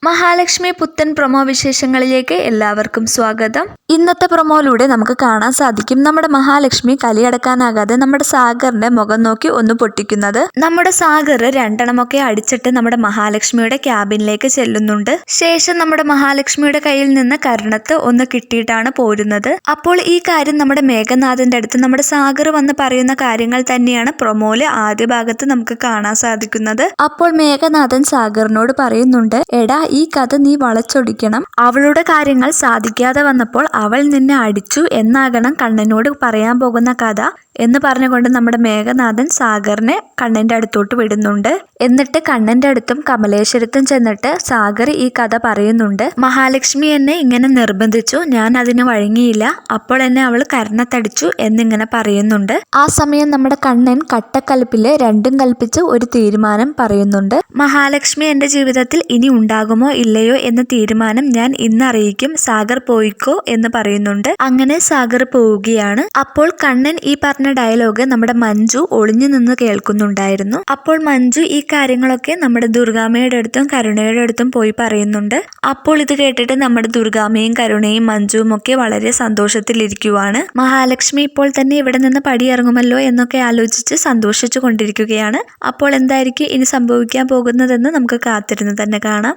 മഹാലക്ഷ്മി പുത്തൻ പ്രൊമോ വിശേഷങ്ങളിലേക്ക് എല്ലാവർക്കും സ്വാഗതം. ഇന്നത്തെ പ്രൊമോയിലൂടെ നമുക്ക് കാണാൻ സാധിക്കും നമ്മുടെ മഹാലക്ഷ്മി കലിയടക്കാനാകാതെ നമ്മുടെ സാഗറിന്റെ മുഖം നോക്കി ഒന്ന് പൊട്ടിക്കുന്നത്. നമ്മുടെ സാഗർ രണ്ടെണ്ണമൊക്കെ അടിച്ചിട്ട് നമ്മുടെ മഹാലക്ഷ്മിയുടെ ക്യാബിനിലേക്ക് ചെല്ലുന്നുണ്ട്. ശേഷം നമ്മുടെ മഹാലക്ഷ്മിയുടെ കയ്യിൽ നിന്ന് കരണത്ത് ഒന്ന് കിട്ടിയിട്ടാണ് പോരുന്നത്. അപ്പോൾ ഈ കാര്യം നമ്മുടെ മേഘനാഥന്റെ അടുത്ത് നമ്മുടെ സാഗർ വന്ന് പറയുന്ന കാര്യങ്ങൾ തന്നെയാണ് പ്രൊമോയില് ആദ്യ ഭാഗത്ത് നമുക്ക് കാണാൻ സാധിക്കുന്നത്. അപ്പോൾ മേഘനാഥൻ സാഗറിനോട് പറയുന്നുണ്ട്, എടാ ഈ കഥ നീ വളച്ചൊടിക്കണം. അവളുടെ കാര്യങ്ങൾ സാധിക്കാതെ വന്നപ്പോൾ അവൾ നിന്നെ അടിച്ചു എന്നാകണം കണ്ണനോട് പറയാൻ പോകുന്ന കഥ എന്ന് പറഞ്ഞുകൊണ്ട് നമ്മുടെ മേഘനാഥൻ സാഗറിനെ കണ്ണന്റെ അടുത്തോട്ട് വിടുന്നുണ്ട്. എന്നിട്ട് കണ്ണന്റെ അടുത്തും കമലേശ്വരത്തും ചെന്നിട്ട് സാഗർ ഈ കഥ പറയുന്നുണ്ട്. മഹാലക്ഷ്മി എന്നെ ഇങ്ങനെ നിർബന്ധിച്ചു, ഞാൻ അതിന് വഴങ്ങിയില്ല, അപ്പോൾ എന്നെ അവൾ കരണത്തടിച്ചു എന്നിങ്ങനെ പറയുന്നുണ്ട്. ആ സമയം നമ്മുടെ കണ്ണൻ കട്ടക്കലിപ്പില് രണ്ടും കൽപ്പിച്ച് ഒരു തീരുമാനം പറയുന്നുണ്ട്. മഹാലക്ഷ്മി എന്റെ ജീവിതത്തിൽ ഇനി ഉണ്ടാകുമോ ഇല്ലയോ എന്ന തീരുമാനം ഞാൻ ഇന്ന് അറിയിക്കും, സാഗർ പോയിക്കോ എന്ന് പറയുന്നുണ്ട്. അങ്ങനെ സാഗർ പോവുകയാണ്. അപ്പോൾ കണ്ണൻ ഈ പറഞ്ഞ ഡയലോഗ് നമ്മുടെ മഞ്ജു ഒളിഞ്ഞു നിന്ന് കേൾക്കുന്നുണ്ടായിരുന്നു. അപ്പോൾ മഞ്ജു ഈ കാര്യങ്ങളൊക്കെ നമ്മുടെ ദുർഗാമ്മയുടെ അടുത്തും കരുണയുടെ അടുത്തും പോയി പറയുന്നുണ്ട്. അപ്പോൾ ഇത് കേട്ടിട്ട് നമ്മുടെ ദുർഗാമ്മയും കരുണയും മഞ്ജുവും ഒക്കെ വളരെ സന്തോഷത്തിലിരിക്കുവാണ്. മഹാലക്ഷ്മി ഇപ്പോൾ തന്നെ ഇവിടെ നിന്ന് പടിയിറങ്ങുമല്ലോ എന്നൊക്കെ ആലോചിച്ച് സന്തോഷിച്ചു കൊണ്ടിരിക്കുകയാണ്. അപ്പോൾ എന്തായിരിക്കും ഇനി സംഭവിക്കാൻ പോകുന്നതെന്ന് നമുക്ക് കാത്തിരുന്ന് തന്നെ കാണാം.